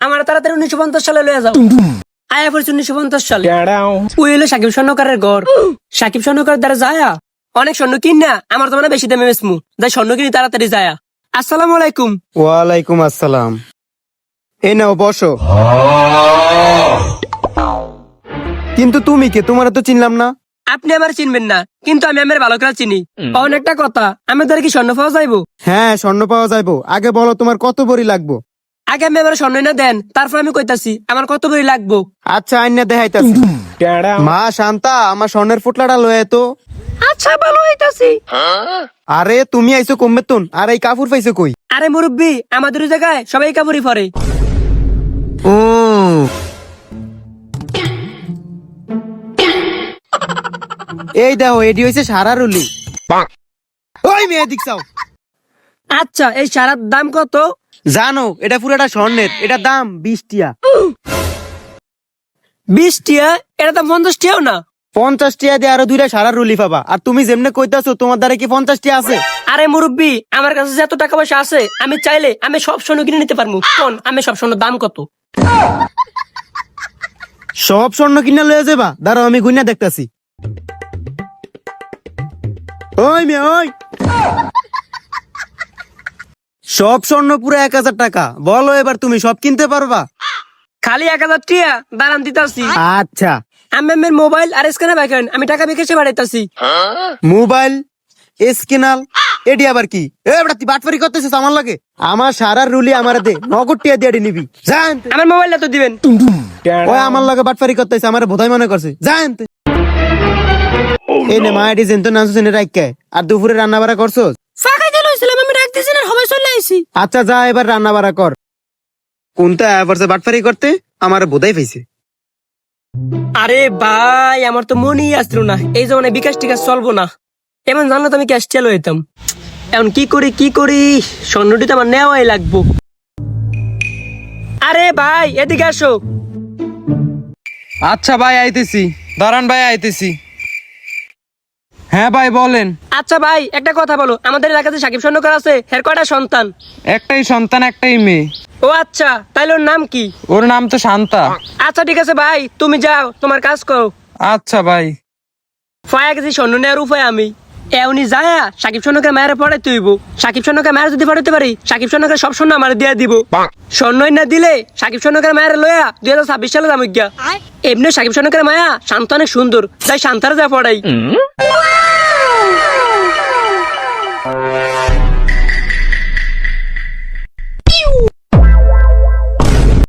আমার তাড়াতাড়ি 1950 সালে লয়ে যাও। আয়া পড়ছে 1950 সালে। ওই হলো সাকিব স্বর্ণকারের ঘর। সাকিব স্বর্ণকার দ্বারা যায়া অনেক স্বর্ণ কিন না, আমার তো মানে বেশি দামে বেচমু, যাই স্বর্ণ কিনি তাড়াতাড়ি যায়া। আসসালামু আলাইকুম। ওয়ালাইকুম আসসালাম। এই নাও বসো। কিন্তু তুমি কে? তোমার তো চিনলাম না। আপনি আমার চিনবেন না, কিন্তু আমি আমার ভালো করে চিনি। অনেকটা কথা, আমি দ্বারা কি স্বর্ণ পাওয়া যাইবো? হ্যাঁ, স্বর্ণ পাওয়া যাইবো। আগে বলো তোমার কত ভরি লাগবো। আগে আমি আমার স্বর্ণ না দেন, তারপর আমি কইতাছি আমার কত বই লাগবো। আচ্ছা, আইনা দেখাইতাছি। মা শান্তা, আমার স্বর্ণের ফুটলাটা লয়ে তো। আচ্ছা, ভালো হইতাছি। আরে তুমি আইছো কমবেতন, আর এই কাপড় পাইছো কই? আরে মুরব্বি, আমাদের ওই জায়গায় সবাই কাপড়ই পরে। ও, এই দেখো, এডি হইছে সারা রুলি। ওই মেয়ে দেখছাও। আচ্ছা, এই সারার দাম কত? জানো, এটা পুরোটা স্বর্ণের, এটা দাম 20 টিয়া। 20 টিয়া? এটা তো 50 টিয়াও না। 50 টিয়া দিয়ে আরো 2টা সারা রুলি পাবা। আর তুমি যেমনে কইতাছো, তোমার দ্বারা কি 50 টিয়া আছে? আরে মুরব্বি, আমার কাছে যত টাকা পয়সা আছে, আমি চাইলে আমি সব স্বর্ণ কিনে নিতে পারবো। কোন আমি সব স্বর্ণের দাম কত? সব স্বর্ণ কিনা লয়ে যাবা? দাঁড়াও, আমি গুইনা দেখতাছি। ওই মেয়ে, ওই সব স্বর্ণ পুরো 1000 টাকা। বলো এবার তুমি সব কিনতে পারবা? খালি 1000 টিয়া দাঁড়ান দিতাছি। আচ্ছা, আমি আমার মোবাইল আর স্ক্যানার বাইকেন, আমি টাকা বিকাশে বাড়াইতাছি। মোবাইল স্ক্যানাল এডি আবার কি? এ বেটা, তুই বাটপারি করতেছিস আমার লাগে? আমার সারা রুলি আমার দে, নগদ টিয়া দিয়ে নিবি। জান, আমার মোবাইলটা তো দিবেন। ওই আমার লাগে বাটপারি করতেছে, আমার বোধাই মনে করছে। জান, এই নে মায়াডি জেন তো নাচছ নে রাইকে। আর দুপুরে রান্না বাড়া করছো? ফাঁকা দিল হইছিলাম, আমি ডাক দিছি না, সবাই চলে আইছি। আচ্ছা যা, এবার রান্না বাড়া কর। কোনটা এবারছে বাটপারি করতে? আমার বোধাই পাইছে। আরে ভাই, আমার তো মনেই আসছিল না এই জমানায় বিকাশ টিকাশ চলবো না। এমন জানলে তো আমি ক্যাশ চালু হইতাম। এখন কি করি, স্বর্ণটি তো আমার নেওয়াই লাগবো। আরে ভাই, এদিকে আসো। আচ্ছা ভাই, আইতেছি। দাঁড়ান ভাই, আইতেছি। হ্যাঁ ভাই, বলেন। আচ্ছা ভাই, একটা কথা বলো, আমাদের এলাকাতে সাকিব স্বর্ণকার আছে, এর কয়টা সন্তান? একটাই সন্তান, একটাই মেয়ে। ও আচ্ছা, তাইলে ওর নাম কি? ওর নাম তো শান্তা। আচ্ছা ঠিক আছে ভাই, তুমি যাও, তোমার কাজ করো। আচ্ছা ভাই। ফায়া গেছি স্বর্ণ নেওয়ার উপায় আমি। এমনি যায়া সাকিব স্বর্ণকার মায়ের পড়াইতে হইব। সাকিব স্বর্ণকার মায়ের যদি পড়াইতে পারি, সাকিব স্বর্ণকার সব স্বর্ণ আমার দিয়ে দিব। স্বর্ণই না দিলে সাকিব স্বর্ণকার মায়ের লয়া 2026 সালে যাম গিয়া। এমনি সাকিব স্বর্ণকার মায়া শান্ত অনেক সুন্দর, তাই শান্তার যা পড়াই।